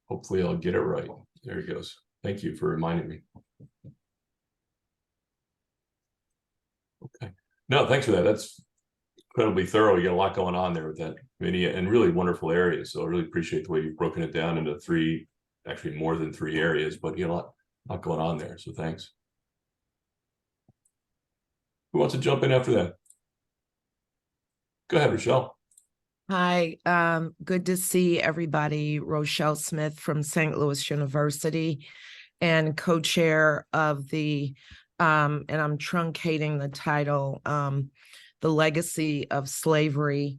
hopefully I'll get it right. There he goes. Thank you for reminding me. Okay. No, thanks for that. That's incredibly thorough. You got a lot going on there with that committee and really wonderful areas. So I really appreciate the way you've broken it down into three, actually more than three areas, but you got a lot going on there. So thanks. Who wants to jump in after that? Go ahead, Rochelle. Hi, good to see everybody. Rochelle Smith from St. Louis University and co-chair of the, and I'm truncating the title, The Legacy of Slavery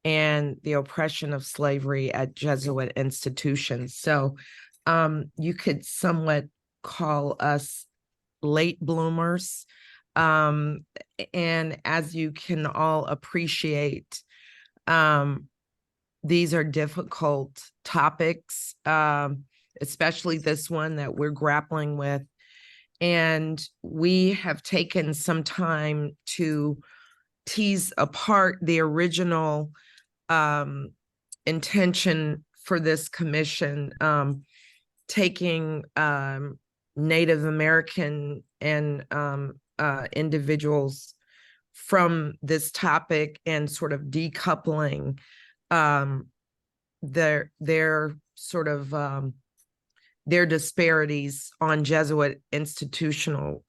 and the Oppression of Slavery at Jesuit Institutions. So you could somewhat call us late bloomers. And as you can all appreciate, these are difficult topics, especially this one that we're grappling with. And we have taken some time to tease apart the original intention for this commission, taking Native American and individuals from this topic and sort of decoupling their sort of their disparities on Jesuit institutional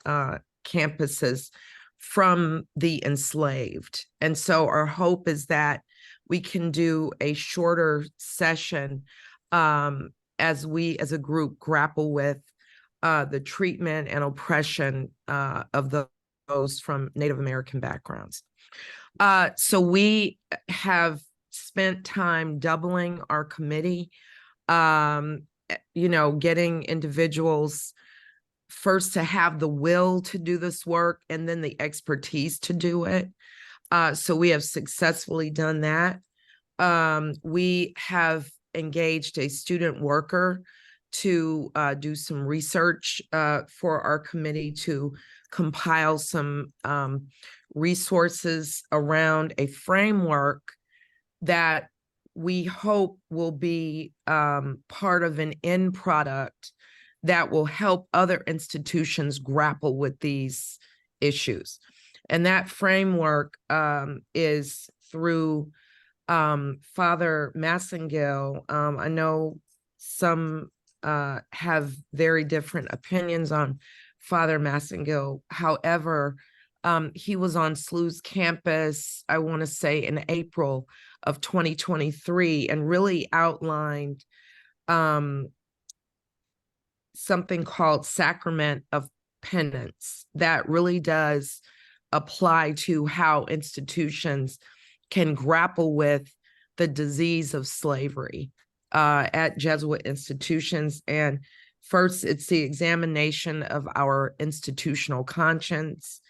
campuses from the enslaved. And so our hope is that we can do a shorter session as we as a group grapple with the treatment and oppression of those from Native American backgrounds. So we have spent time doubling our committee, getting individuals first to have the will to do this work and then the expertise to do it. So we have successfully done that. We have engaged a student worker to do some research for our committee to compile some resources around a framework that we hope will be part of an end product that will help other institutions grapple with these issues. And that framework is through Father Massengill. I know some have very different opinions on Father Massengill. However, he was on SLU's campus, I want to say in April of 2023, and really outlined something called Sacrament of Penance that really does apply to how institutions can grapple with the disease of slavery at Jesuit institutions. And first, it's the examination of our institutional conscience,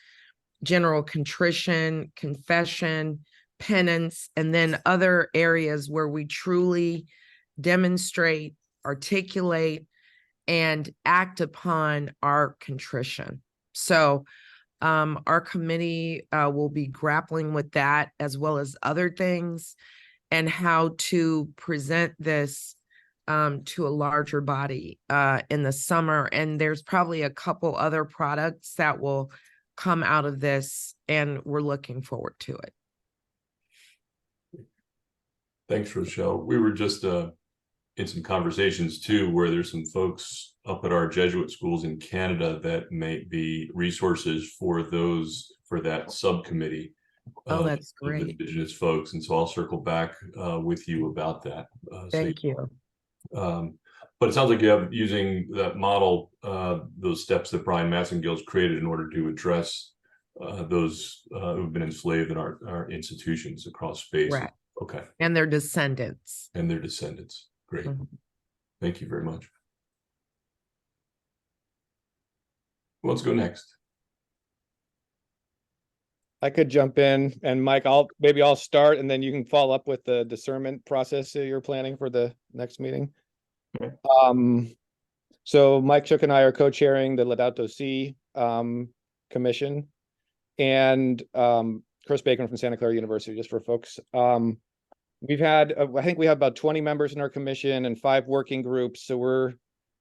general contrition, confession, penance, and then other areas where we truly demonstrate, articulate, and act upon our contrition. So our committee will be grappling with that as well as other things and how to present this to a larger body in the summer. And there's probably a couple other products that will come out of this, and we're looking forward to it. Thanks, Rochelle. We were just in some conversations too, where there's some folks up at our Jesuit schools in Canada that may be resources for that subcommitte. Oh, that's great. Of Indigenous folks. And so I'll circle back with you about that. Thank you. But it sounds like you have, using that model, those steps that Brian Massengill's created in order to address those who've been enslaved in our institutions across space. Right. Okay. And their descendants. Great. Mm-hmm. Thank you very much. Let's go next. I could jump in, and Mike, maybe I'll start, and then you can follow up with the discernment process you're planning for the next meeting. Okay. So Mike Shook and I are co-chairing the Laudato Si commission, and Chris Bacon from Santa Clara University, just for folks. We've had, I think we have about 20 members in our commission and 5 working groups. So we're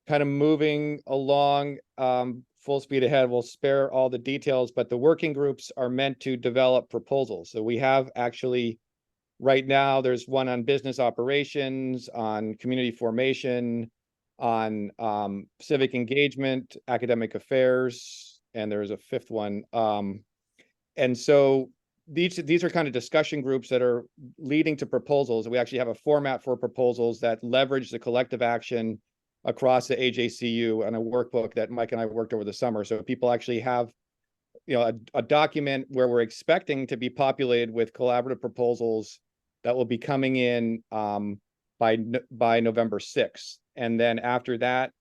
kind of moving along full speed ahead. We'll spare all the details, but the working groups are meant to develop proposals. So we have actually, right now, there's one on business operations, on community formation, on civic engagement, academic affairs, and there's a 5th one. And so these are kind of discussion groups that are leading to proposals. We actually have a format for proposals that leverage the collective action across the AJCU and a workbook that Mike and I worked over the summer. So people actually have, you know, a document where we're expecting to be populated with collaborative proposals that will be coming in by November 6th. And then after that,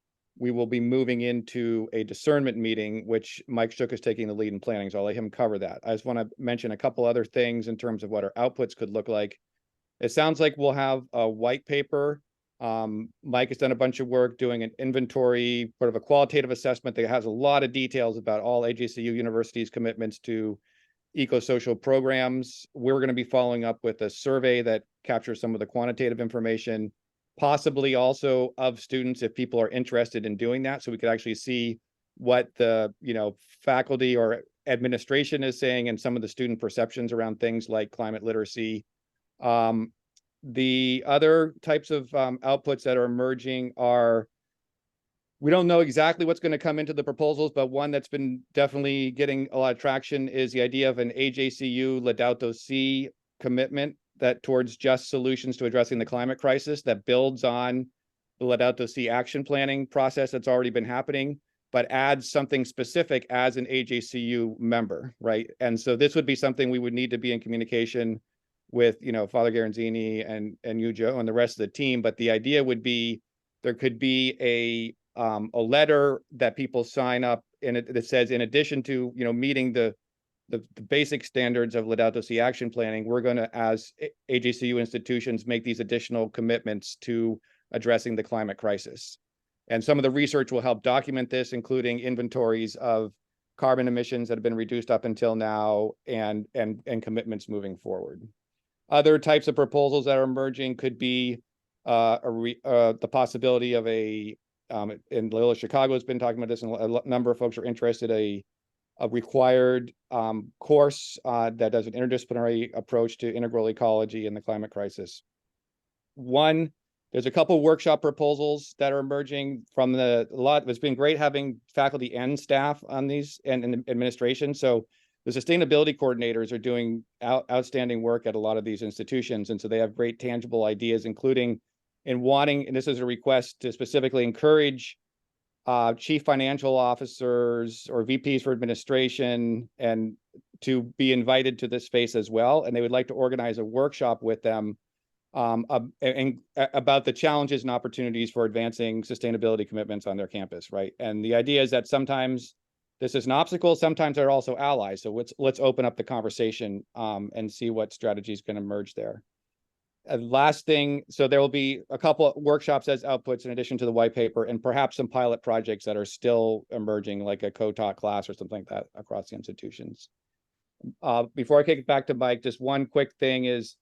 we will be moving into a discernment meeting, which Mike Shook is taking the lead in planning. So I'll let him cover that. I just want to mention a couple other things in terms of what our outputs could look like. It sounds like we'll have a white paper. Mike has done a bunch of work doing an inventory, sort of a qualitative assessment that has a lot of details about all AJCU universities' commitments to eco-social programs. We're going to be following up with a survey that captures some of the quantitative information, possibly also of students if people are interested in doing that. So we could actually see what the, you know, faculty or administration is saying and some of the student perceptions around things like climate literacy. The other types of outputs that are emerging are, we don't know exactly what's going to come into the proposals, but one that's been definitely getting a lot of traction is the idea of an AJCU Laudato Si commitment that towards just solutions to addressing the climate crisis that builds on the Laudato Si action planning process that's already been happening, but adds something specific as an AJCU member, right? And so this would be something we would need to be in communication with, you know, Father Garanzini and you, Joe, and the rest of the team. But the idea would be there could be a letter that people sign up in it that says, in addition to, you know, meeting the basic standards of Laudato Si action planning, we're going to, as AJCU institutions, make these additional commitments to addressing the climate crisis. And some of the research will help document this, including inventories of carbon emissions that have been reduced up until now and commitments moving forward. Other types of proposals that are emerging could be the possibility of and Loyola Chicago has been talking about this, and a number of folks are interested, a required course that does an interdisciplinary approach to integral ecology and the climate crisis. There's a couple workshop proposals that are emerging from it's been great having faculty and staff on these and administration. So the sustainability coordinators are doing outstanding work at a lot of these institutions. And so they have great tangible ideas, including in wanting, and this is a request to specifically encourage chief financial officers or VPs for administration and to be invited to this space as well. And they would like to organize a workshop with them about the challenges and opportunities for advancing sustainability commitments on their campus, right? And the idea is that sometimes this is an obstacle, sometimes they're also allies. So let's open up the conversation and see what strategies can emerge there. Last thing, so there will be a couple of workshops as outputs in addition to the white paper, and perhaps some pilot projects that are still emerging, like a co-taught class or something like that across the institutions. Before I kick it back to Mike, just one quick thing is,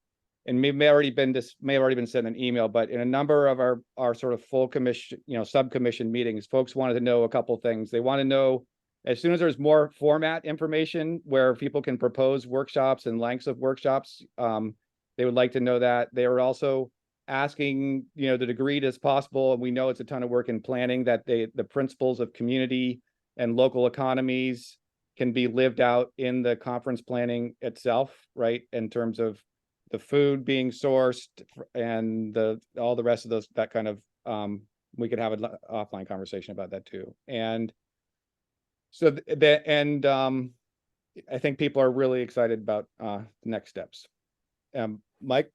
and may have already been sent an email, but in a number of our sort of full commission, you know, subcommission meetings, folks wanted to know a couple things. They want to know, as soon as there's more format information where people can propose workshops and lengths of workshops, they would like to know that. They are also asking, you know, the degree as possible, and we know it's a ton of work in planning, that the principles of community and local economies can be lived out in the conference planning itself, right? In terms of the food being sourced and all the rest of those, that kind of, we could have an offline conversation about that too. And so I think people are really excited about the next steps. Mike?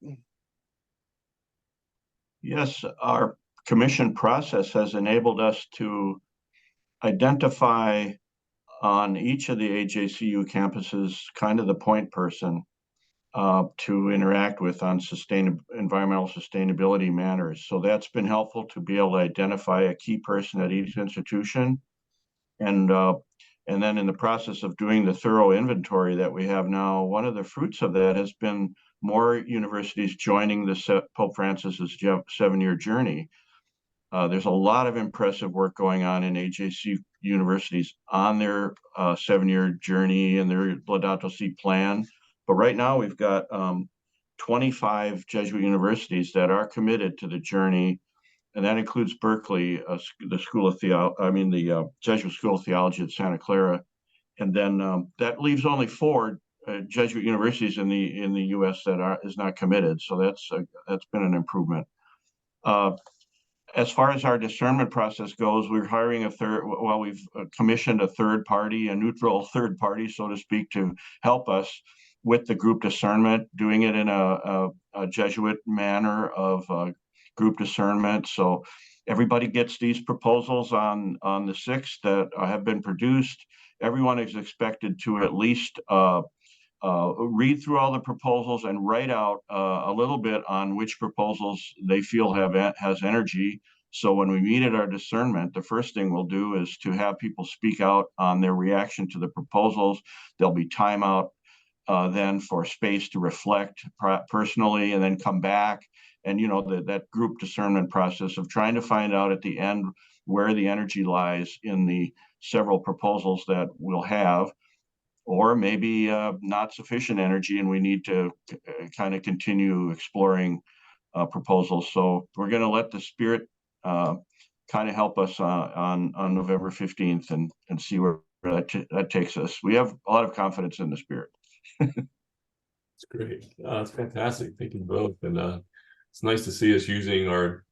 Yes, our commission process has enabled us to identify on each of the AJCU campuses kind of the point person to interact with on environmental sustainability matters. So that's been helpful to be able to identify a key person at each institution. And then in the process of doing the thorough inventory that we have now, one of the fruits of that has been more universities joining the Pope Francis's 7-year journey. There's a lot of impressive work going on in AJCU universities on their 7-year journey and their Laudato Si plan. But right now we've got 25 Jesuit universities that are committed to the journey, and that includes Berkeley, the School of the Jesuit School of Theology at Santa Clara, and then that leaves only 4 Jesuit universities in the U.S. that is not committed. So that's been an improvement. As far as our discernment process goes, we're hiring we've commissioned a neutral third party, so to speak, to help us with the group discernment, doing it in a Jesuit manner of group discernment. So everybody gets these proposals on the 6th that have been produced. Everyone is expected to at least read through all the proposals and write out a little bit on which proposals they feel has energy. So when we meet at our discernment, the first thing we'll do is to have people speak out on their reaction to the proposals. There'll be time out then for space to reflect personally and then come back. And, you know, that group discernment process of trying to find out at the end where the energy lies in the several proposals that we'll have. Or maybe not sufficient energy, and we need to kind of continue exploring proposals. So we're going to let the Spirit kind of help us on November 15th and see where that takes us. We have a lot of confidence in the Spirit. It's great. It's fantastic. Thank you both. And it's nice to see us using our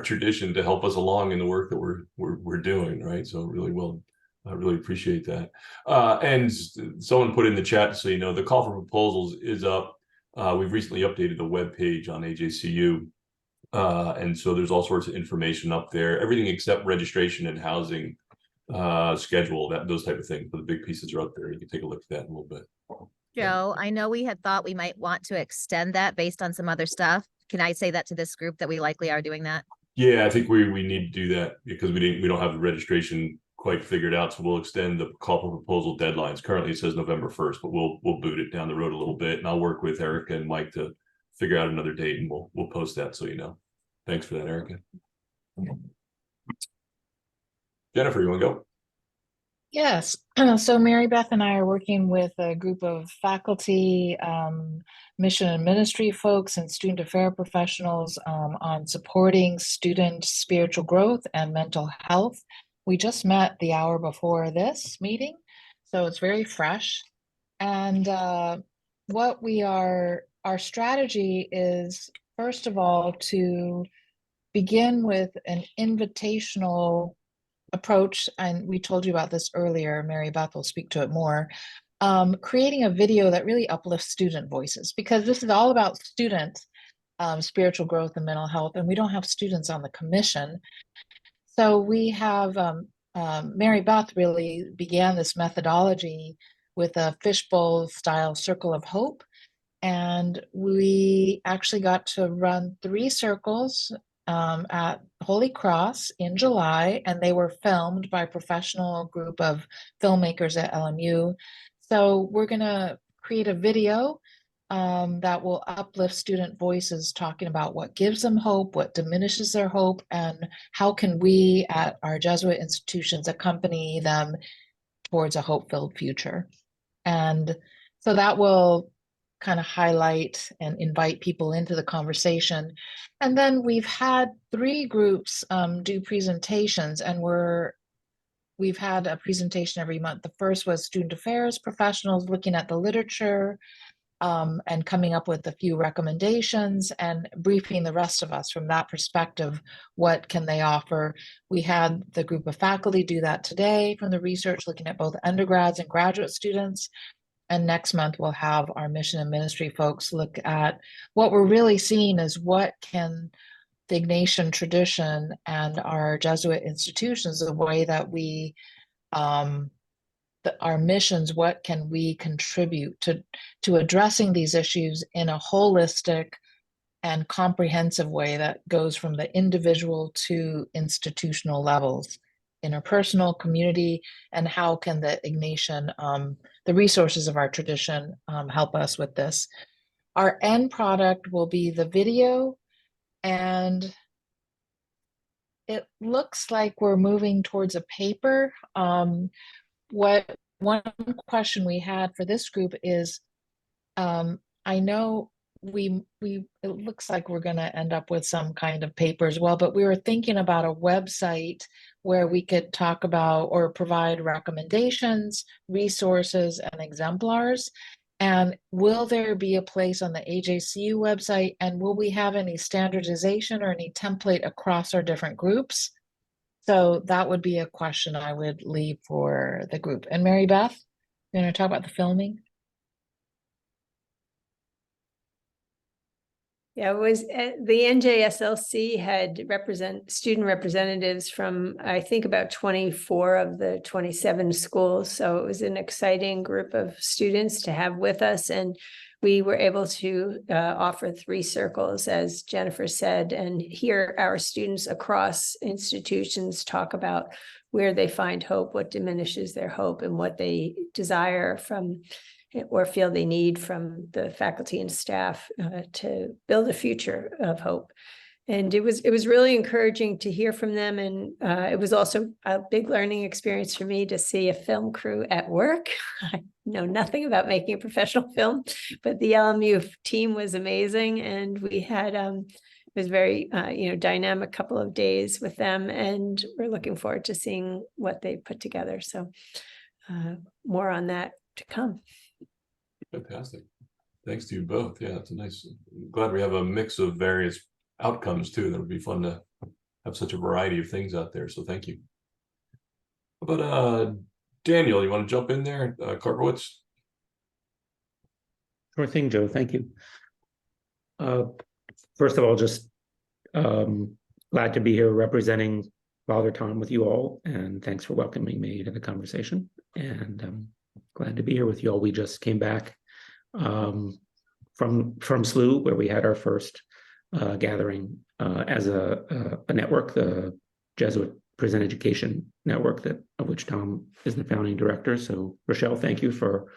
tradition to help us along in the work that we're doing, right? So really well. I really appreciate that. And someone put in the chat, so you know, the call for proposals is up. We've recently updated the web page on AJCU. And so there's all sorts of information up there, everything except registration and housing schedule, those type of things. But the big pieces are up there. You can take a look at that in a little bit. Joe, I know we had thought we might want to extend that based on some other stuff. Can I say that to this group that we likely are doing that? Yeah, I think we need to do that because we don't have the registration quite figured out, so we'll extend the call for proposal deadlines. Currently it says November 1st, but we'll boot it down the road a little bit, and I'll work with Erica and Mike to figure out another date, and we'll post that so you know. Thanks for that, Erica. Jennifer, you want to go? Yes. So Mary Beth and I are working with a group of faculty, mission and ministry folks, and student affairs professionals on supporting student spiritual growth and mental health. We just met the hour before this meeting, so it's very fresh. And our strategy is, first of all, to begin with an invitational approach, and we told you about this earlier. Mary Beth will speak to it more. Creating a video that really uplifts student voices, because this is all about student spiritual growth and mental health, and we don't have students on the commission. So we have, Mary Beth really began this methodology with a fishbowl style circle of hope. And we actually got to run 3 circles at Holy Cross in July, and they were filmed by a professional group of filmmakers at LMU. So we're going to create a video that will uplift student voices, talking about what gives them hope, what diminishes their hope, and how can we at our Jesuit institutions accompany them towards a hope-filled future. And so that will kind of highlight and invite people into the conversation. And then we've had 3 groups do presentations, and we've had a presentation every month. The first was student affairs professionals looking at the literature and coming up with a few recommendations and briefing the rest of us from that perspective. What can they offer? We had the group of faculty do that today from the research, looking at both undergrads and graduate students. And next month, we'll have our mission and ministry folks look at what we're really seeing is what can the Ignatian tradition and our Jesuit institutions, the way that we, our missions, what can we contribute to addressing these issues in a holistic and comprehensive way that goes from the individual to institutional levels, interpersonal, community, and how can the Ignatian, the resources of our tradition help us with this. Our end product will be the video, and it looks like we're moving towards a paper. One question we had for this group is, I know it looks like we're going to end up with some kind of paper as well, but we were thinking about a website where we could talk about or provide recommendations, resources, and exemplars. And will there be a place on the AJCU website? And will we have any standardization or any template across our different groups? So that would be a question I would leave for the group. And Mary Beth, you want to talk about the filming? Yeah, it was the NJSLC had student representatives from, I think, about 24 of the 27 schools. So it was an exciting group of students to have with us. And we were able to offer 3 circles, as Jennifer said, and hear our students across institutions talk about where they find hope, what diminishes their hope, and what they desire from or feel they need from the faculty and staff to build a future of hope. And it was really encouraging to hear from them. And it was also a big learning experience for me to see a film crew at work. I know nothing about making a professional film, but the LMU team was amazing. And we had, it was very, dynamic couple of days with them. And we're looking forward to seeing what they put together. So more on that to come. Fantastic. Thanks to you both. Yeah, it's a nice, I'm glad we have a mix of various outcomes too. That would be fun to have such a variety of things out there. So thank you. How about Daniel, you want to jump in there? Karpowitz? Sure thing, Joe. Thank you. First of all, just glad to be here representing Father Tom with you all, and thanks for welcoming me to the conversation. And glad to be here with you all. We just came back from SLU, where we had our first gathering as a network, the Jesuit Prison Education Network, of which Tom is the founding director. So Rochelle, thank you for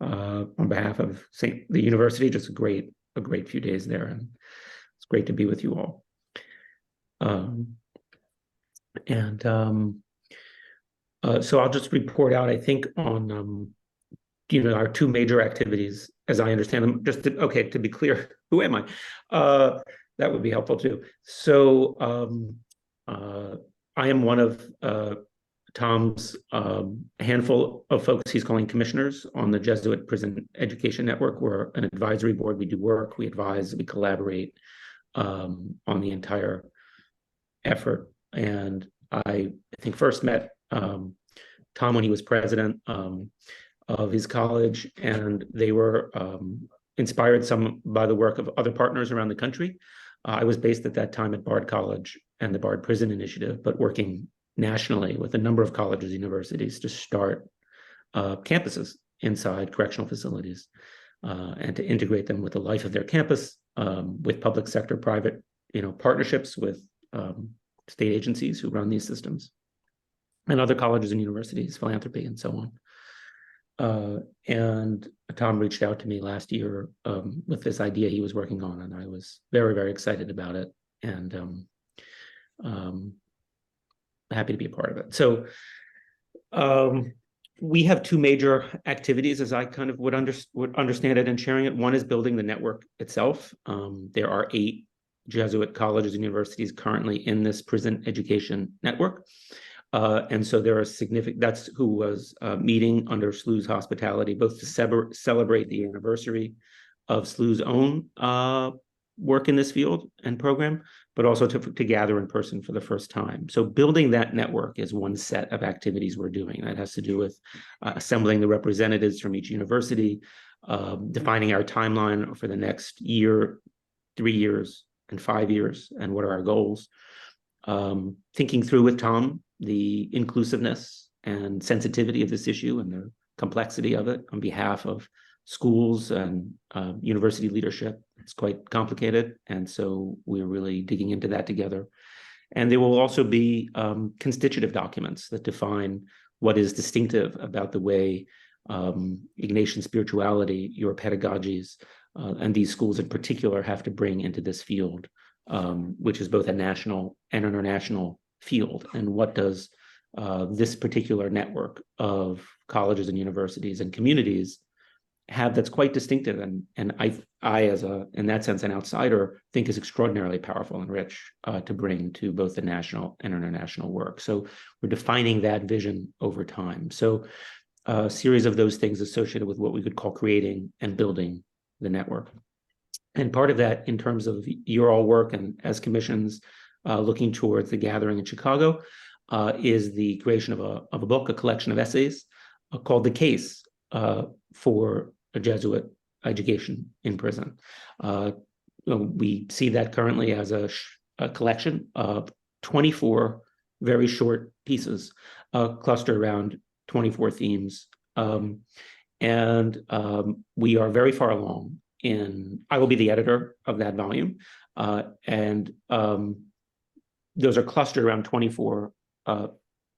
on behalf of the university, just a great few days there, and it's great to be with you all. So I'll just report out, I think, on our 2 major activities, as I understand them. Just to be clear, who am I? That would be helpful too. So I am one of Tom's handful of folks he's calling commissioners on the Jesuit Prison Education Network. We're an advisory board. We do work, we advise, we collaborate on the entire effort. And I think first met Tom when he was president of his college, and they were inspired some by the work of other partners around the country. I was based at that time at Bard College and the Bard Prison Initiative, but working nationally with a number of colleges and universities to start campuses inside correctional facilities and to integrate them with the life of their campus, with public sector, private, partnerships with state agencies who run these systems, and other colleges and universities, philanthropy, and so on. And Tom reached out to me last year with this idea he was working on, and I was very, very excited about it, and happy to be a part of it. So we have 2 major activities, as I kind of would understand it and sharing it. One is building the network itself. There are 8 Jesuit colleges and universities currently in this prison education network. And so there are that's who was meeting under SLU's hospitality, both to celebrate the anniversary of SLU's own work in this field and program, but also to gather in person for the first time. So building that network is one set of activities we're doing. That has to do with assembling the representatives from each university, defining our timeline for the next year, 3 years, and 5 years, and what are our goals. Thinking through with Tom the inclusiveness and sensitivity of this issue and the complexity of it on behalf of schools and university leadership. It's quite complicated, and so we're really digging into that together. And there will also be constitutive documents that define what is distinctive about the way Ignatian spirituality, your pedagogies, and these schools in particular have to bring into this field, which is both a national and international field. And what does this particular network of colleges and universities and communities have that's quite distinctive, and I as in that sense an outsider, think is extraordinarily powerful and rich to bring to both the national and international work. So we're defining that vision over time. So a series of those things associated with what we could call creating and building the network. And part of that, in terms of your all work and as commissions looking towards the gathering in Chicago, is the creation of a book, a collection of essays called The Case for a Jesuit Education in Prison. We see that currently as a collection of 24 very short pieces clustered around 24 themes. We are very far along I will be the editor of that volume. Those are clustered around 24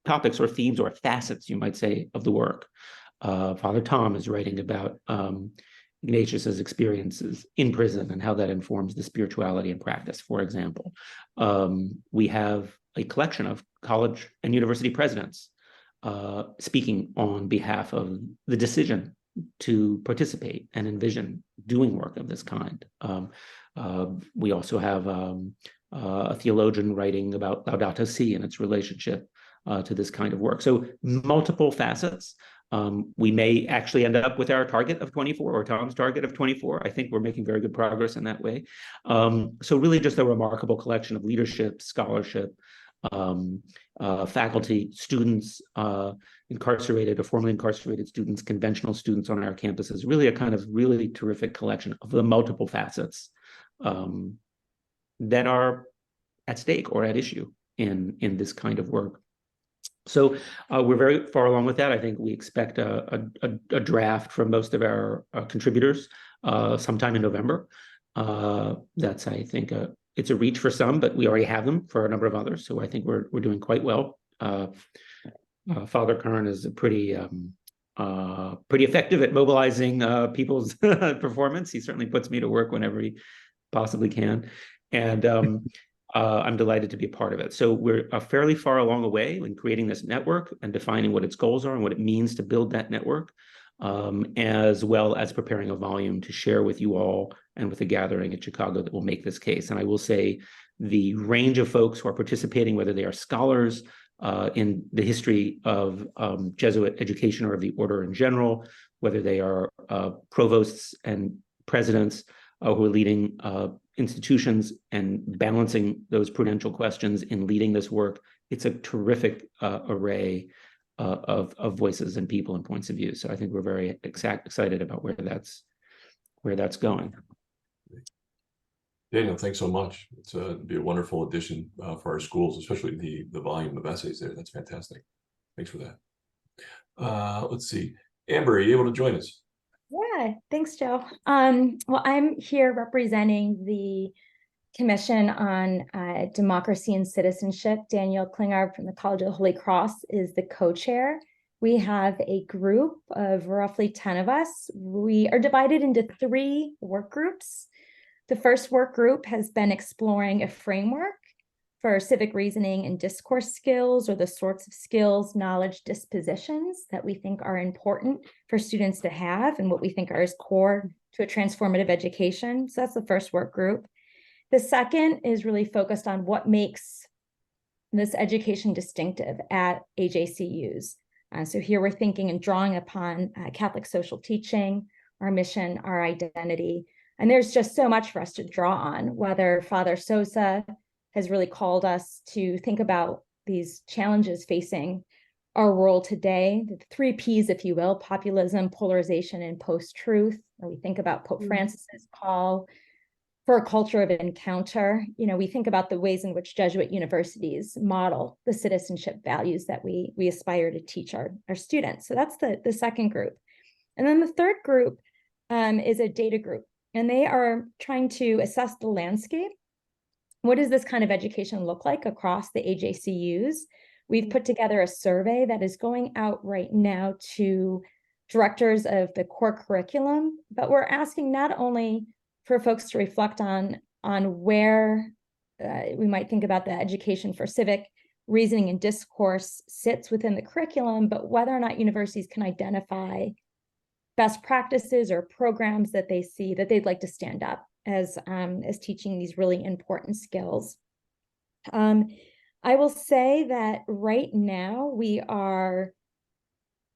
topics or themes or facets, you might say, of the work. Father Tom is writing about Ignatius's experiences in prison and how that informs the spirituality and practice, for example. We have a collection of college and university presidents speaking on behalf of the decision to participate and envision doing work of this kind. We also have a theologian writing about Laudato Si and its relationship to this kind of work. So multiple facets. We may actually end up with our target of 24 or Tom's target of 24. I think we're making very good progress in that way. So really just a remarkable collection of leadership, scholarship, faculty, students, incarcerated or formerly incarcerated students, conventional students on our campuses, really a kind of really terrific collection of the multiple facets that are at stake or at issue in this kind of work. So we're very far along with that. I think we expect a draft from most of our contributors sometime in November. That's, I think, it's a reach for some, but we already have them for a number of others. So I think we're doing quite well. Father Kern is pretty effective at mobilizing people's performance. He certainly puts me to work whenever he possibly can. And I'm delighted to be a part of it. So we're fairly far along the way in creating this network and defining what its goals are and what it means to build that network, as well as preparing a volume to share with you all and with the gathering at Chicago that will make this case. And I will say the range of folks who are participating, whether they are scholars in the history of Jesuit education or of the order in general, whether they are provosts and presidents who are leading institutions and balancing those prudential questions in leading this work. It's a terrific array of voices and people and points of view. So I think we're very excited about where that's going. Daniel, thanks so much. It's be a wonderful addition for our schools, especially the volume of essays there. That's fantastic. Thanks for that. Let's see. Amber, are you able to join us? Yeah, thanks, Joe. Well, I'm here representing the Commission on Democracy and Citizenship. Daniel Klinger from the College of the Holy Cross is the co-chair. We have a group of roughly 10 of us. We are divided into 3 work groups. The first work group has been exploring a framework for civic reasoning and discourse skills, or the sorts of skills, knowledge, dispositions that we think are important for students to have and what we think are as core to a transformative education. So that's the first work group. The second is really focused on what makes this education distinctive at AJCUs. So here we're thinking and drawing upon Catholic social teaching, our mission, our identity. And there's just so much for us to draw on, whether Father Sosa has really called us to think about these challenges facing our world today, the 3 Ps, if you will: populism, polarization, and post-truth. Or we think about Pope Francis's call for a culture of encounter. You know, we think about the ways in which Jesuit universities model the citizenship values that we aspire to teach our students. So that's the second group. And then the third group is a data group, and they are trying to assess the landscape. What does this kind of education look like across the AJCUs? We've put together a survey that is going out right now to directors of the core curriculum, but we're asking not only for folks to reflect on where we might think about the education for civic reasoning and discourse sits within the curriculum, but whether or not universities can identify best practices or programs that they see that they'd like to stand up as teaching these really important skills. I will say that right now we are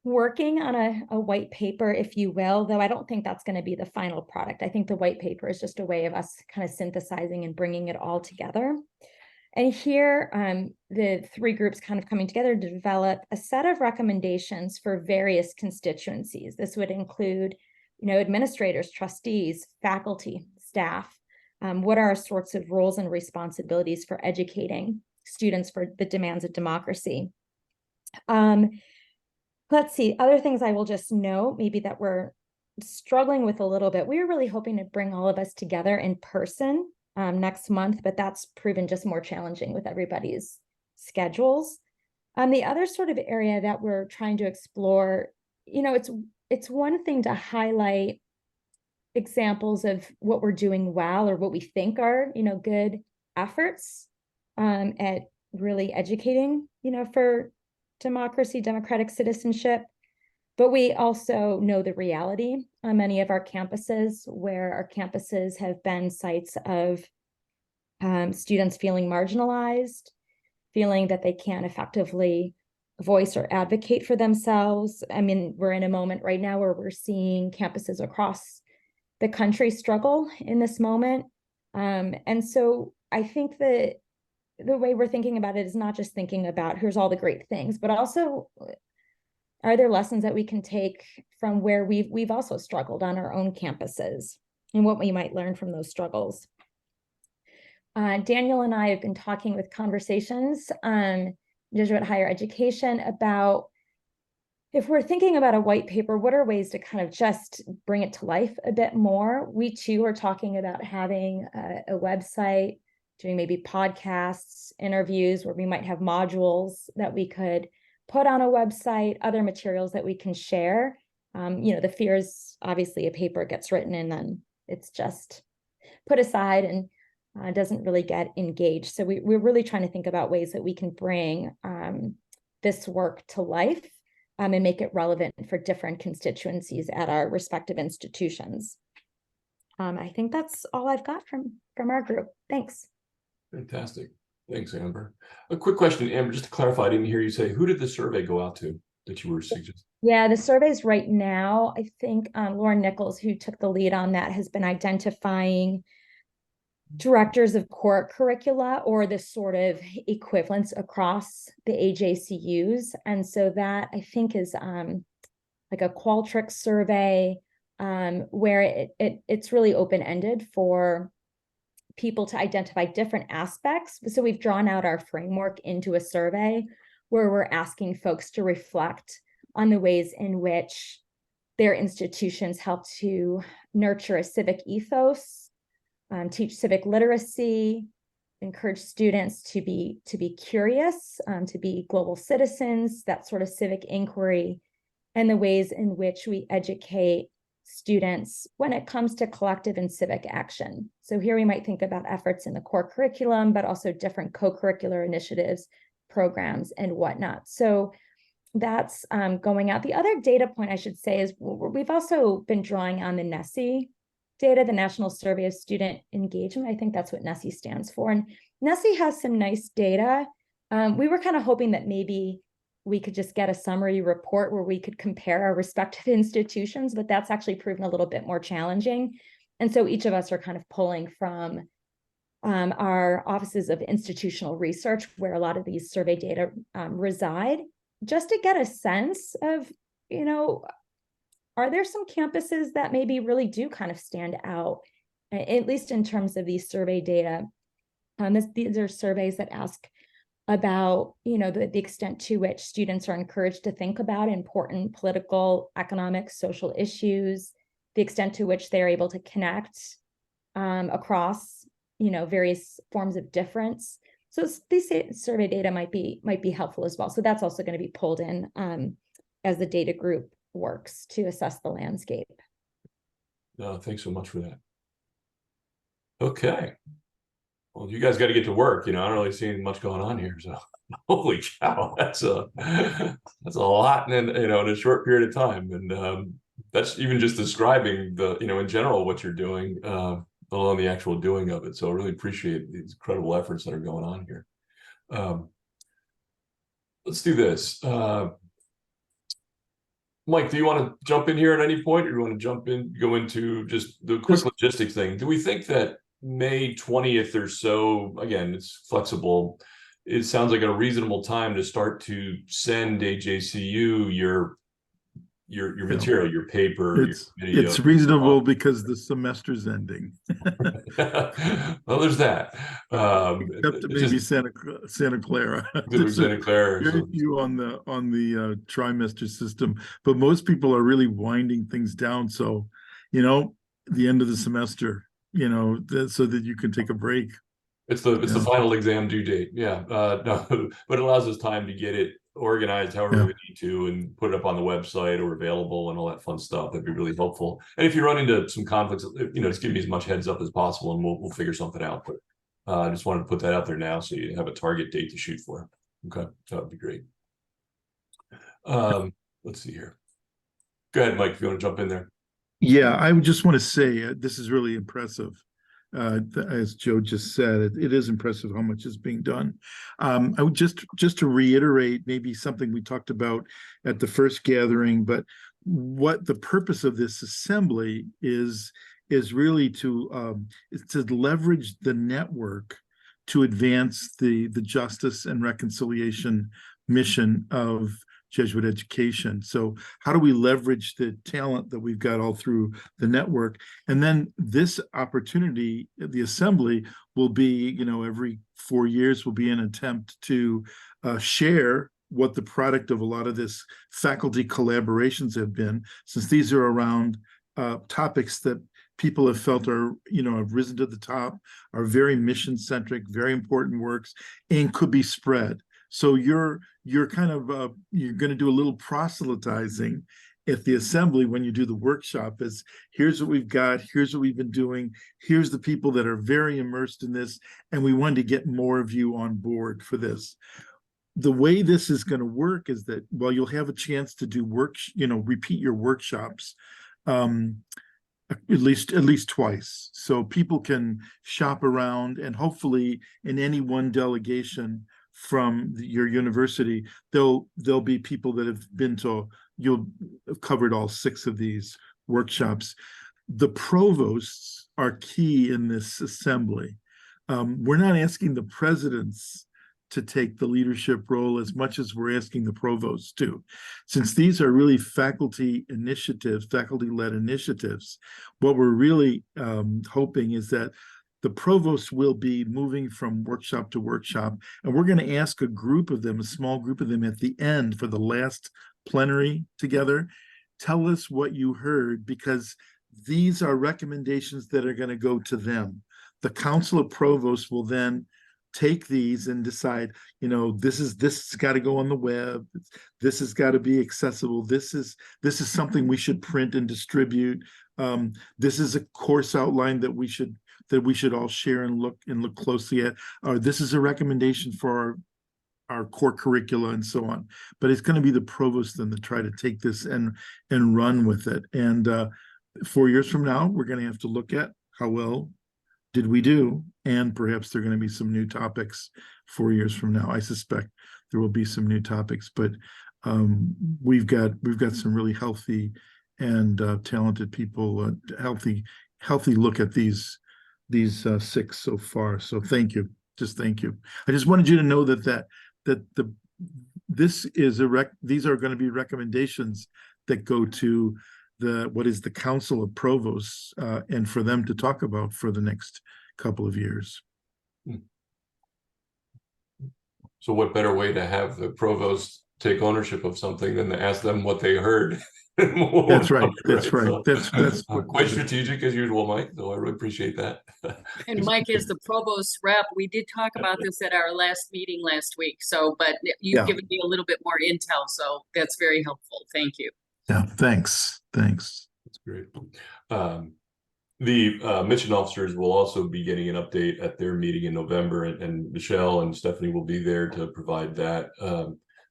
working on a white paper, if you will, though I don't think that's going to be the final product. I think the white paper is just a way of us kind of synthesizing and bringing it all together. And here, the three groups kind of coming together to develop a set of recommendations for various constituencies. This would include, administrators, trustees, faculty, staff. What are our sorts of roles and responsibilities for educating students for the demands of democracy? Let's see, other things I will just note, maybe that we're struggling with a little bit. We were really hoping to bring all of us together in person next month, but that's proven just more challenging with everybody's schedules. The other sort of area that we're trying to explore, it's one thing to highlight examples of what we're doing well or what we think are, good efforts at really educating, for democracy, democratic citizenship. But we also know the reality on many of our campuses, where our campuses have been sites of students feeling marginalized, feeling that they can't effectively voice or advocate for themselves. I mean, we're in a moment right now where we're seeing campuses across the country struggle in this moment. And so I think that the way we're thinking about it is not just thinking about here's all the great things, but also are there lessons that we can take from where we've also struggled on our own campuses and what we might learn from those struggles. Daniel and I have been talking with Conversations on Jesuit Higher Education about if we're thinking about a white paper, what are ways to kind of just bring it to life a bit more? We too are talking about having a website, doing maybe podcasts, interviews, where we might have modules that we could put on a website, other materials that we can share. The fear is obviously a paper gets written and then it's just put aside and doesn't really get engaged. So we're really trying to think about ways that we can bring this work to life and make it relevant for different constituencies at our respective institutions. I think that's all I've got from our group. Thanks. Fantastic. Thanks, Amber. A quick question, Amber, just to clarify, I didn't hear you say, who did the survey go out to that you were suggesting? Yeah, the surveys right now, I think Lauren Nichols, who took the lead on that, has been identifying directors of core curricula or the sort of equivalents across the AJCUs. And so that I think is like a Qualtrics survey where it's really open-ended for people to identify different aspects. So we've drawn out our framework into a survey where we're asking folks to reflect on the ways in which their institutions help to nurture a civic ethos, teach civic literacy, encourage students to be curious, to be global citizens, that sort of civic inquiry, and the ways in which we educate students when it comes to collective and civic action. So here we might think about efforts in the core curriculum, but also different co-curricular initiatives, programs, and whatnot. So that's going out. The other data point I should say is we've also been drawing on the NSSE data, the National Survey of Student Engagement. I think that's what NSSE stands for. And NSSE has some nice data. We were kind of hoping that maybe we could just get a summary report where we could compare our respective institutions, but that's actually proven a little bit more challenging. And so each of us are kind of pulling from our offices of institutional research, where a lot of these survey data reside, just to get a sense of, are there some campuses that maybe really do kind of stand out, at least in terms of these survey data? These are surveys that ask about, the extent to which students are encouraged to think about important political, economic, social issues, the extent to which they're able to connect across, various forms of difference. So these survey data might be helpful as well. So that's also going to be pulled in as the data group works to assess the landscape. Thanks so much for that. Okay. Well, you guys got to get to work. I don't really see much going on here. So, holy cow, that's a lot, and in a short period of time. And that's even just describing the, in general what you're doing, along the actual doing of it. So, I really appreciate these incredible efforts that are going on here. Let's do this. Mike, do you want to jump in here at any point, or do you want to go into just the quick logistics thing? Do we think that May 20th or so, again, it's flexible, it sounds like a reasonable time to start to send AJCU your material, your paper, It's your video? it's reasonable because the semester's ending. Well, there's that. Except to maybe Santa Clara. Santa Clara. Very few on the trimester system, but most people are really winding things down. So, the end of the semester, so that you can take a break. It's the final exam due date. Yeah. No, but it allows us time to get it organized however we need to, and put it up on the website or available and all that fun stuff. That'd be really helpful. And if you run into some conflicts, just give me as much heads up as possible, and we'll figure something out. But I just wanted to put that out there now, so you have a target date to shoot for. Okay, that would be great. Let's see here. Go ahead, Mike, if you want to jump in there. Yeah, I would just want to say this is really impressive. As Joe just said, it is impressive how much is being done. I would just to reiterate maybe something we talked about at the first gathering, but what the purpose of this assembly is really to leverage the network to advance the justice and reconciliation mission of Jesuit education. So how do we leverage the talent that we've got all through the network? And then this opportunity, the assembly, will be, every 4 years will be an attempt to share what the product of a lot of this faculty collaborations have been, since these are around topics that people have felt are, have risen to the top, are very mission-centric, very important works, and could be spread. So you're kind of you're going to do a little proselytizing at the assembly when you do the workshop. Is here's what we've got, here's what we've been doing, here's the people that are very immersed in this, and we wanted to get more of you on board for this. The way this is going to work is that while you'll have a chance to do repeat your workshops at least twice, so people can shop around, and hopefully in any one delegation from your university, there'll be people that have been to, you'll have covered all 6 of these workshops. The provosts are key in this assembly. We're not asking the presidents to take the leadership role as much as we're asking the provosts to. Since these are really faculty initiatives, faculty-led initiatives, what we're really hoping is that the provosts will be moving from workshop to workshop, and we're going to ask a group of them, a small group of them at the end for the last plenary together, tell us what you heard, because these are recommendations that are going to go to them. The Council of Provosts will then take these and decide, this has got to go on the web, this has got to be accessible, this is something we should print and distribute, this is a course outline that we should all share and look closely at, or this is a recommendation for our core curricula and so on. But it's going to be the provost then to try to take this and run with it. And 4 years from now, we're going to have to look at how well did we do, and perhaps there are going to be some new topics 4 years from now. I suspect there will be some new topics, but we've got some really healthy and talented people, healthy look at these 6 so far. So thank you, thank you. I just wanted you to know that these are going to be recommendations that go to what is the Council of Provosts, and for them to talk about for the next couple of years. So what better way to have the provost take ownership of something than to ask them what they heard? That's right. That's right. So, that's quite strategic as usual, Mike. So I really appreciate that. And Mike, as the provost rep, we did talk about this at our last meeting last week. So, but you've given me a little bit more intel, so that's very helpful. Thank you. Yeah, thanks. That's great. The mission officers will also be getting an update at their meeting in November, and Michelle and Stephanie will be there to provide that,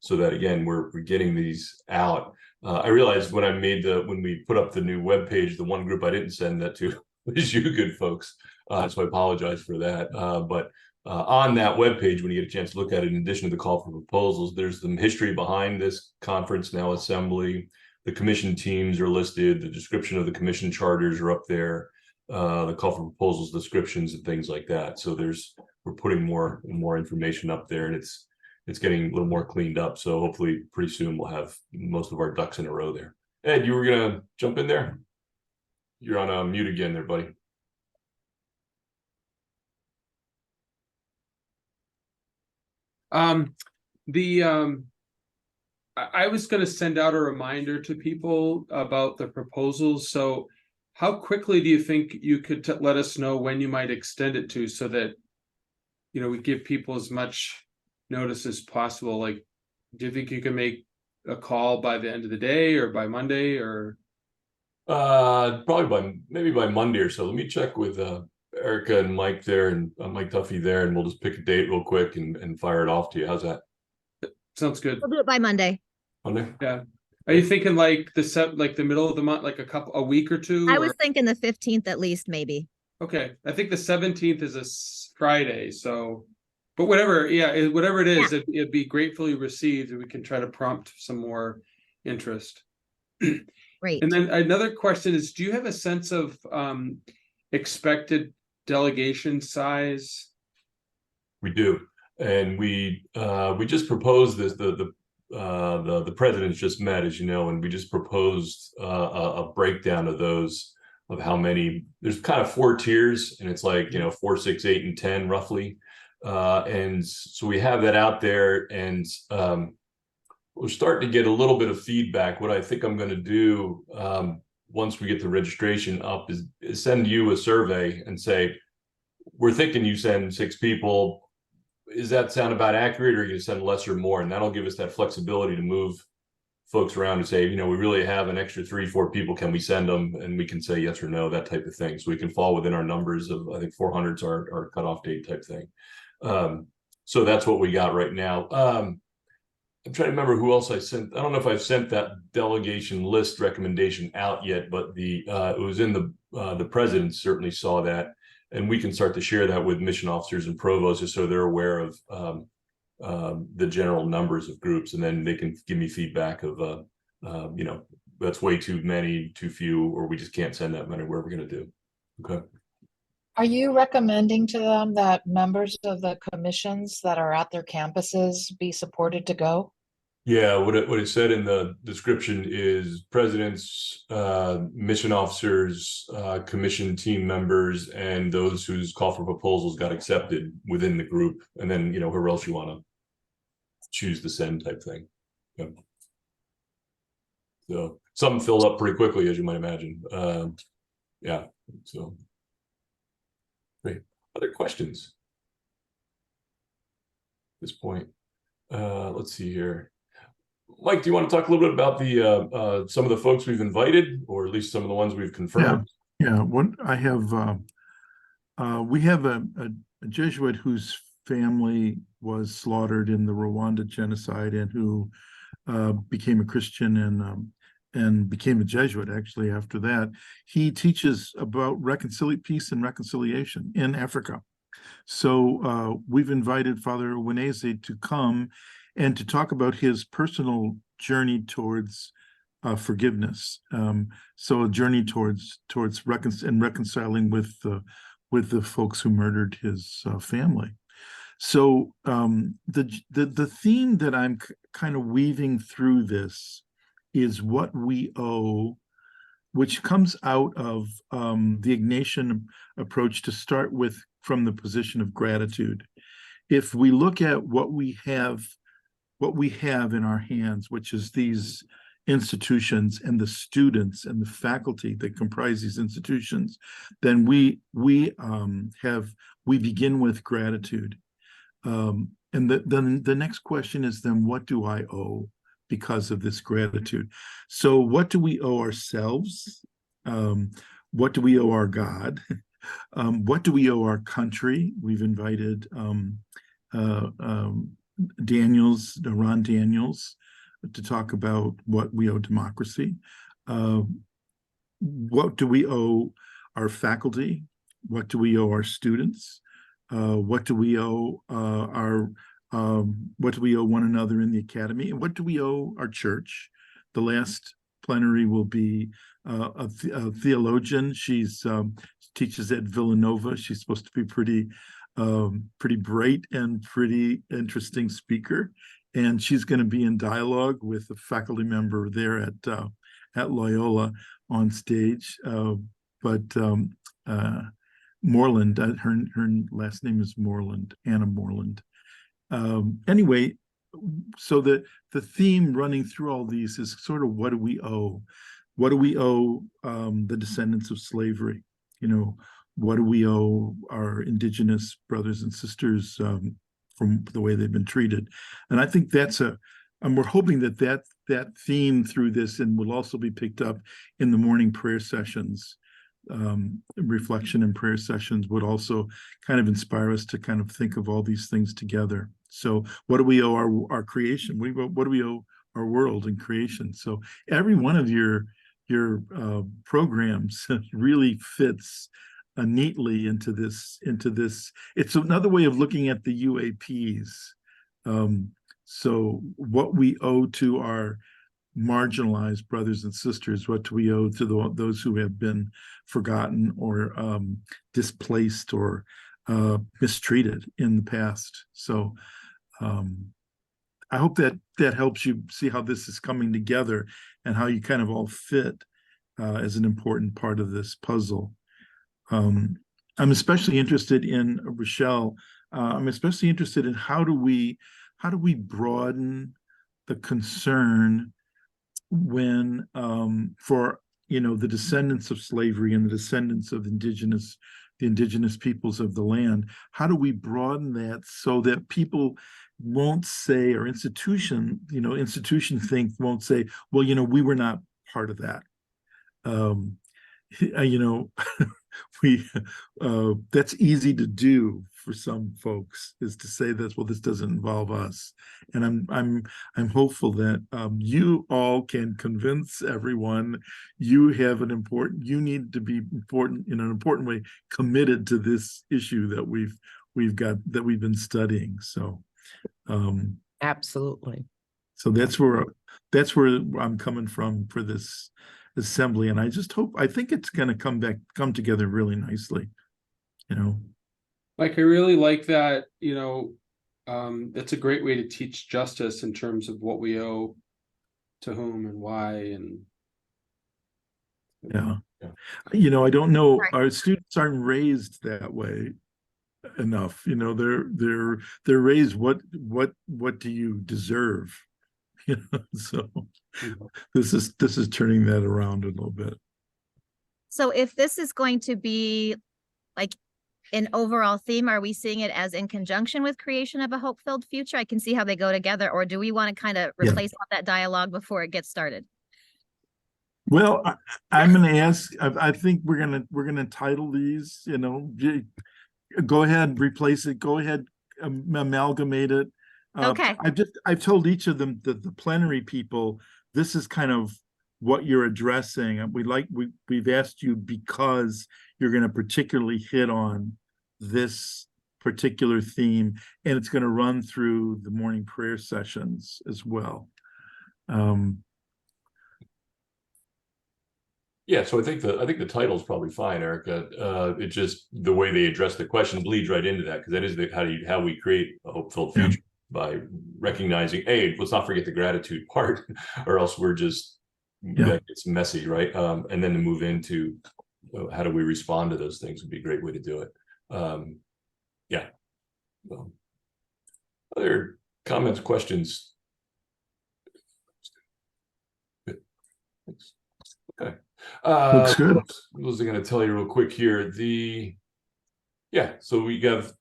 so that again we're getting these out. I realized when we put up the new webpage, the one group I didn't send that to was you good folks, so I apologize for that. But on that webpage, when you get a chance to look at it, in addition to the call for proposals, there's some history behind this conference now assembly. The commission teams are listed. The description of the commission charters are up there. The call for proposals, descriptions, and things like that. So we're putting more and more information up there, and it's getting a little more cleaned up. So hopefully pretty soon we'll have most of our ducks in a row there. Ed, you were gonna jump in there? You're on mute again there, buddy. I was going to send out a reminder to people about the proposals. So how quickly do you think you could let us know when you might extend it to, so that, we give people as much notice as possible? Like, do you think you can make a call by the end of the day or by Monday, or? Probably maybe by Monday or so. Let me check with Erica and Mike there, and Mike Duffy there, and we'll just pick a date real quick and fire it off to you. How's that? Sounds good. We'll do it by Monday. Monday? Yeah. Are you thinking like the middle of the month, like a week or two? I was thinking the 15th at least, maybe. Okay. I think the 17th is a Friday, so, but whatever, yeah, whatever it is, it'd be gratefully received, and we can try to prompt some more interest. Great. And then another question is, do you have a sense of expected delegation size? We do, and we just proposed this. The presidents just met, as you know, and we just proposed a breakdown of those, of how many. There's kind of 4 tiers, and it's like 4, 6, 8, and 10 roughly, and so we have that out there, and we're starting to get a little bit of feedback. What I think I'm going to do once we get the registration up is send you a survey and say, we're thinking you send 6 people. Is that sound about accurate, or are you going to send less or more? And that'll give us that flexibility to move folks around and say, we really have an extra 3, 4 people. Can we send them? And we can say yes or no, that type of thing. So we can fall within our numbers of, I think 400's our cutoff date type thing. So that's what we got right now. I'm trying to remember who else I sent. I don't know if I've sent that delegation list recommendation out yet, but it was in the president certainly saw that. And we can start to share that with mission officers and provosts, just so they're aware of the general numbers of groups, and then they can give me feedback of, that's way too many, too few, or we just can't send that many. What are we going to do? Okay. Are you recommending to them that members of the commissions that are at their campuses be supported to go? Yeah, what it said in the description is presidents, mission officers, commission team members, and those whose call for proposals got accepted within the group, and then whoever else you want to choose to send type thing. Yeah. So some fill up pretty quickly, as you might imagine. Yeah. So great. Other questions at this point? Let's see here. Mike, do you want to talk a little bit about the some of the folks we've invited, or at least some of the ones we've confirmed? Yeah. What I have, we have a Jesuit whose family was slaughtered in the Rwanda genocide, and who became a Christian and became a Jesuit actually after that. He teaches about peace and reconciliation in Africa. So we've invited Father Weneze to come and to talk about his personal journey towards forgiveness. So a journey towards reconciling with the folks who murdered his family. So the theme that I'm kind of weaving through this is what we owe, which comes out of the Ignatian approach to start with from the position of gratitude. If we look at what we have in our hands, which is these institutions and the students and the faculty that comprise these institutions, then we begin with gratitude. And then the next question is, then what do I owe? because of this gratitude. So what do we owe ourselves? What do we owe our God? What do we owe our country? We've invited Ron Daniels to talk about what we owe democracy. What do we owe our faculty? What do we owe our students? What do we owe what do we owe one another in the academy? And what do we owe our church? The last plenary will be a theologian. She's teaches at Villanova. She's supposed to be pretty bright and pretty interesting speaker. And she's going to be in dialogue with a faculty member there at Loyola on stage. Moreland, her last name is Moreland, Anna Moreland. Anyway, so the theme running through all these is sort of what do we owe? What do we owe the descendants of slavery? You know, what do we owe our indigenous brothers and sisters from the way they've been treated? And I think that's and we're hoping that theme through this and will also be picked up in the morning prayer sessions. Reflection and prayer sessions would also kind of inspire us to kind of think of all these things together. So what do we owe our creation? What do we owe our world and creation? So every one of your programs really fits neatly into this. It's another way of looking at the UAPs. So what we owe to our marginalized brothers and sisters, what do we owe to those who have been forgotten or displaced or mistreated in the past? So I hope that helps you see how this is coming together and how you kind of all fit as an important part of this puzzle. I'm especially interested in, Rochelle, I'm especially interested in how do we broaden the concern when for the descendants of slavery and the descendants of the indigenous peoples of the land. How do we broaden that so that people won't say, or institution think won't say, well, we were not part of that. That's easy to do for some folks, is to say that, well, this doesn't involve us. And I'm hopeful that you all can convince everyone you need to be important in an important way, committed to this issue that we've been studying. So Absolutely. So that's where I'm coming from for this assembly, and I think it's going to come together really nicely. Like, I really like that. That's a great way to teach justice in terms of what we owe to whom and why. And yeah. I don't know, our students aren't raised that way enough. They're raised, what do you deserve? So this is turning that around a little bit. So if this is going to be like an overall theme, are we seeing it as in conjunction with creation of a hope-filled future? I can see how they go together, or do we want to kind of replace all that dialogue before it gets started? Well, I'm going to ask, I think we're going to title these, go ahead, replace it, go ahead, amalgamate it. Okay. I've told each of them, the plenary people, this is kind of what you're addressing. We've asked you because you're going to particularly hit on this particular theme, and it's going to run through the morning prayer sessions as well. Yeah, so I think the title is probably fine, Erica. It just, the way they address the question bleeds right into that, because that is how we create a hope-filled future, by recognizing, hey, let's not forget the gratitude part, or else we're just it's messy, right? And then to move into how do we respond to those things would be a great way to do it. Other comments, questions? Good. Thanks. Okay. Looks good. What was I going to tell you real quick here? So we have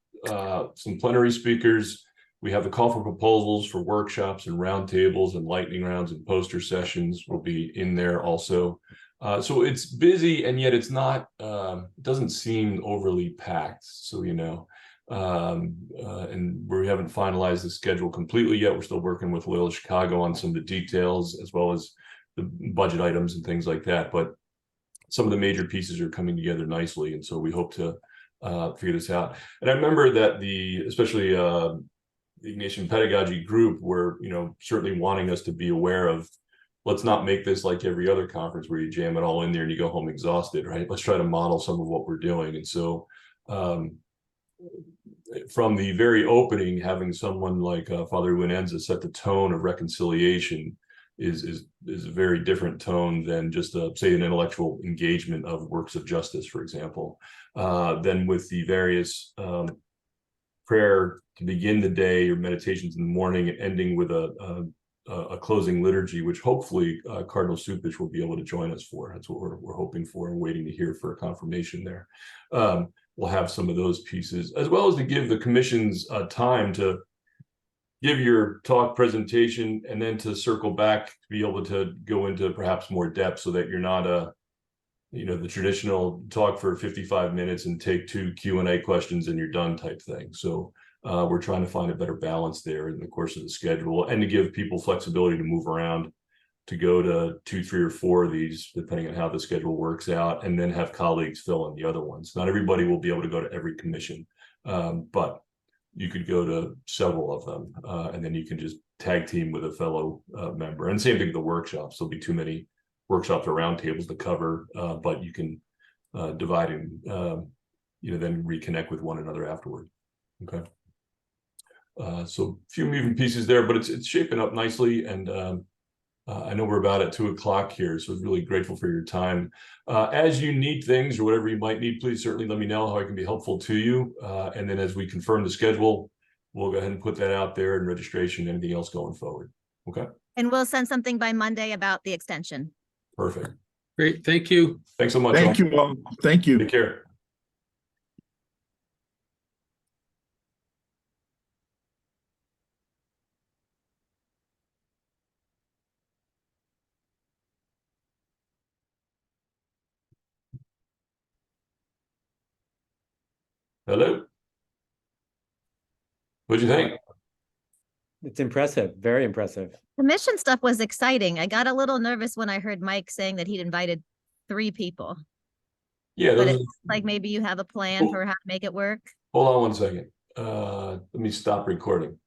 some plenary speakers. We have the call for proposals for workshops and roundtables and lightning rounds and poster sessions will be in there also. So it's busy, and yet it's not, it doesn't seem overly packed. So, you know, and we haven't finalized the schedule completely yet. We're still working with Loyola Chicago on some of the details, as well as the budget items and things like that. But some of the major pieces are coming together nicely. And so we hope to figure this out. And I remember that especially the Ignatian Pedagogy group were, you know, certainly wanting us to be aware of, let's not make this like every other conference where you jam it all in there and you go home exhausted, right? Let's try to model some of what we're doing. And so from the very opening, having someone like Father Winenza set the tone of reconciliation is a very different tone than just say an intellectual engagement of works of justice, for example. Then with the various prayer to begin the day or meditations in the morning and ending with a closing liturgy, which hopefully Cardinal Supich will be able to join us for. That's what we're hoping for and waiting to hear for a confirmation there. We'll have some of those pieces, as well as to give the commissions time to give your talk presentation and then to circle back to be able to go into perhaps more depth, so that you're not you know, the traditional talk for 55 minutes and take 2 Q&A questions and you're done type thing. So we're trying to find a better balance there in the course of the schedule, and to give people flexibility to move around, to go to 2, 3, or 4 of these, depending on how the schedule works out, and then have colleagues fill in the other ones. Not everybody will be able to go to every commission, but you could go to several of them, and then you can just tag team with a fellow member. And same thing with the workshops. There'll be too many workshops or roundtables to cover, but you can divide and you know, then reconnect with one another afterward. Okay. So a few moving pieces there, but it's shaping up nicely, and I know we're about at 2 o'clock here, so I'm really grateful for your time. As you need things or whatever you might need, please certainly let me know how I can be helpful to you. And then as we confirm the schedule, we'll go ahead and put that out there, and registration, anything else going forward. Okay. And we'll send something by Monday about the extension. Perfect. Great, thank you. Thanks so much. Thank you all. Thank you. Take care. Hello. What'd you think? It's impressive, very impressive. Commission stuff was exciting. I got a little nervous when I heard Mike saying that he'd invited 3 people. Yeah, But those it's like maybe you have a plan for how to make it work. hold on one second. Let me stop recording.